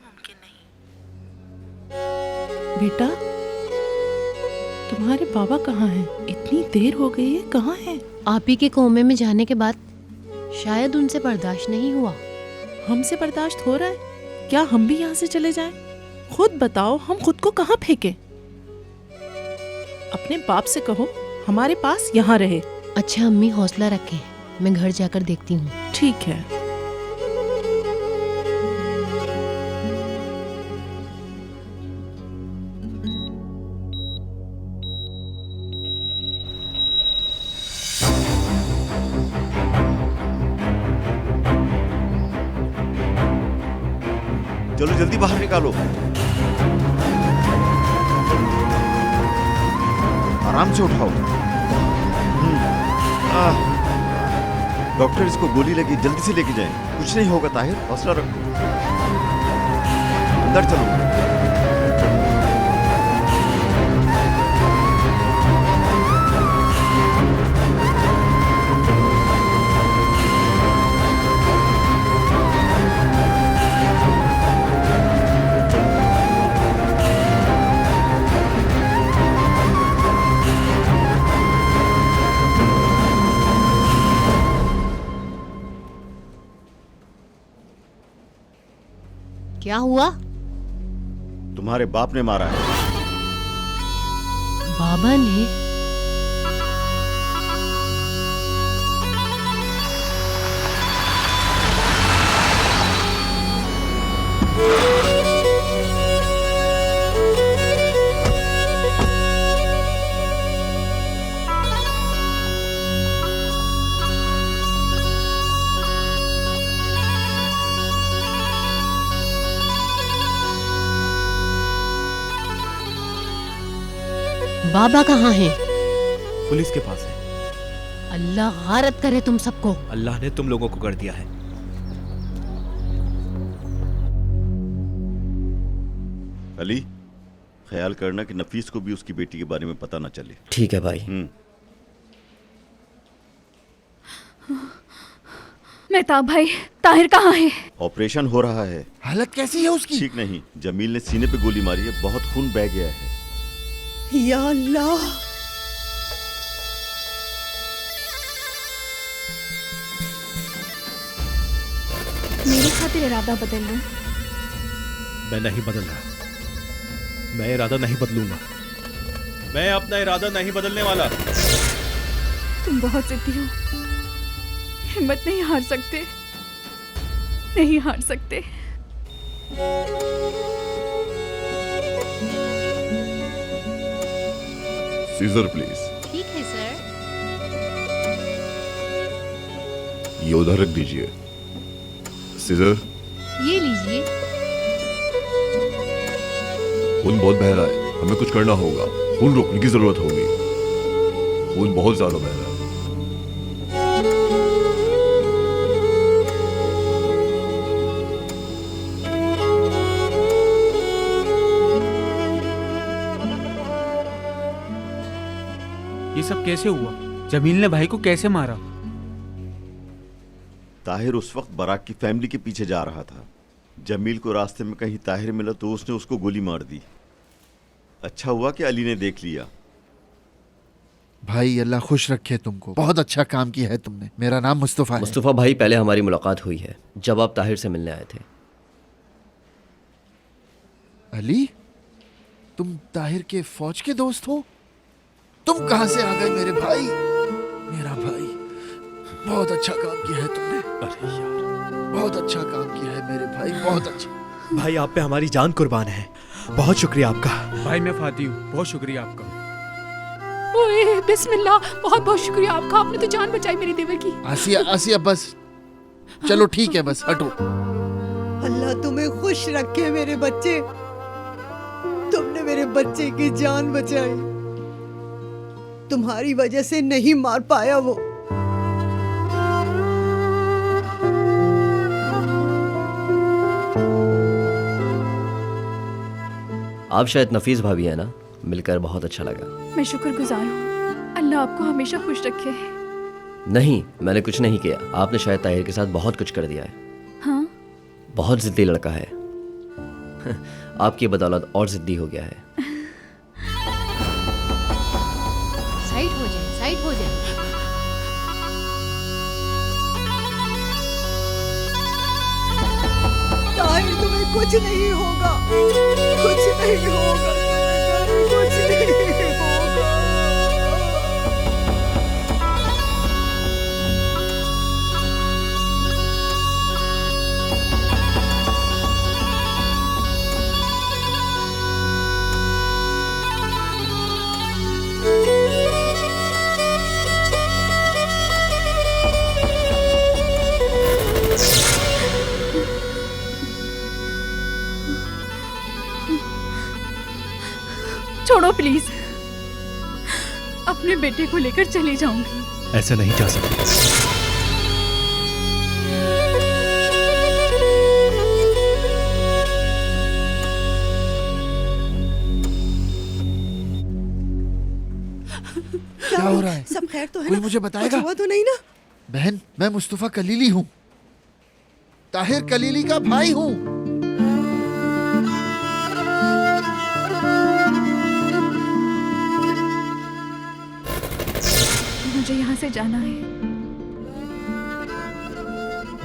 मुमकिन नहीं। बेटा, तुम्हारे बाबा कहाँ हैं? इतनी देर हो गई है, कहाँ हैं? आप ही के कोमे में जाने के बाद शायद उनसे बर्दाश्त नहीं हुआ। हमसे बर्दाश्त हो रहा है? क्या हम भी यहाँ से चले जाएं? खुद बताओ, हम खुद को कहाँ फेंकें? अपने बाप से कहो हमारे पास यहाँ रहे। अच्छा अम्मी, हौसला रखें, मैं घर जाकर देखती हूँ। ठीक है। चलो जल्दी बाहर निकालो। आराम से उठाओ। डॉक्टर इसको गोली लगी, जल्दी से लेके जाएं। कुछ नहीं होगा ताहिर, हौसला रखो। अंदर चलो। क्या हुआ? तुम्हारे बाप ने मारा है। बाबा ने? बाबा कहाँ हैं? पुलिस के पास है। अल्लाह गारत करे तुम सबको। अल्लाह ने तुम लोगों को कर दिया है। अली, ख्याल करना कि नफीस को भी उसकी बेटी के बारे में पता ना चले। ठीक है भाई। मेहताब भाई, ताहिर कहाँ है? ऑपरेशन हो रहा है। हालत कैसी है उसकी? ठीक नहीं, जमील ने सीने पे गोली मारी है, बहुत खून बह गया है। या अल्लाह। मेरे खातिर इरादा बदल लो। मैं नहीं बदल रहा। मैं इरादा नहीं बदलूंगा। मैं अपना इरादा नहीं बदलने वाला। तुम बहुत जिद्दी हो। हिम्मत नहीं हार सकते, नहीं हार सकते। Scissor please. ठीक है सर। ये उधर रख दीजिए। सीजर। ये लीजिए। खून बहुत बह रहा है, हमें कुछ करना होगा। खून रोकने की जरूरत होगी। खून बहुत ज्यादा बह रहा है। ये सब कैसे हुआ? जमील ने भाई को कैसे मारा? ताहिर उस वक्त बराक की फैमिली के पीछे जा रहा था। जमील को रास्ते में कहीं ताहिर मिला तो उसने उसको गोली मार दी। अच्छा हुआ कि अली ने देख लिया। भाई अल्लाह खुश रखे तुमको, बहुत अच्छा काम किया है तुमने। मेरा नाम मुस्तफ़ा है। मुस्तफ़ा भाई, पहले हमारी मुलाकात हुई है जब आप ताहिर से मिलने आए थे। अली, तुम ताहिर के फौज के दोस्त हो? तुम कहां से आ गए मेरे भाई? मेरा भाई, बहुत अच्छा काम किया है तुमने। अरे यार, बहुत अच्छा काम किया है मेरे भाई, बहुत अच्छा। भाई आप पे हमारी जान कुर्बान है। बहुत शुक्रिया आपका। भाई मैं फाती हूँ, बहुत शुक्रिया आपका। ओए बिस्मिल्लाह, बहुत बहुत शुक्रिया आपका, आपने तो जान बचाई मेरी देवर की। आसिया, आसिया बस, चलो ठीक है, बस हटो। अल्लाह तुम्हें खुश रखे मेरे बच्चे। तुमने मेरे बच्चे की जान बचाई। तुम्हारी वजह से नहीं मार पाया वो। आप शायद नफीस भाभी है ना? मिलकर बहुत अच्छा लगा। मैं शुक्रगुजार हूँ। अल्लाह आपको हमेशा खुश रखे। नहीं, मैंने कुछ नहीं किया। आपने शायद ताहिर के साथ बहुत कुछ कर दिया है। हाँ? बहुत जिद्दी लड़का है। आपकी बदौलत और जिद्दी हो गया है। साइड हो जाए, साइड हो जाए। ताहिर, तुम्हें कुछ नहीं होगा, कुछ नहीं होगा तुम्हें, कुछ नहीं होगा। छोड़ो प्लीज, अपने बेटे को लेकर चली जाऊंगी। ऐसे नहीं जा सकते। क्या हो रहा है? सब खैर तो है कोई ना? मुझे बताएगा? कुछ हुआ तो नहीं ना? बहन, मैं मुस्तफा कलीली हूँ, ताहिर कलीली का भाई हूँ। मुझे यहाँ से जाना है।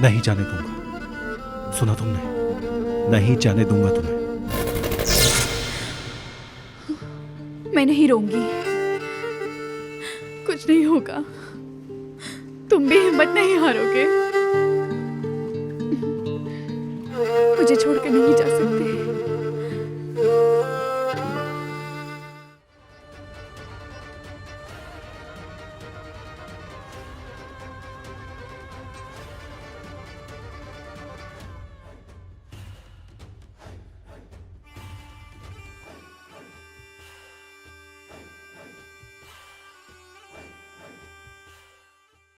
नहीं जाने दूंगा। सुना तुमने? नहीं जाने दूंगा तुम्हें। मैं नहीं रोऊंगी, कुछ नहीं होगा। तुम भी हिम्मत नहीं हारोगे। मुझे छोड़कर नहीं जा सकते।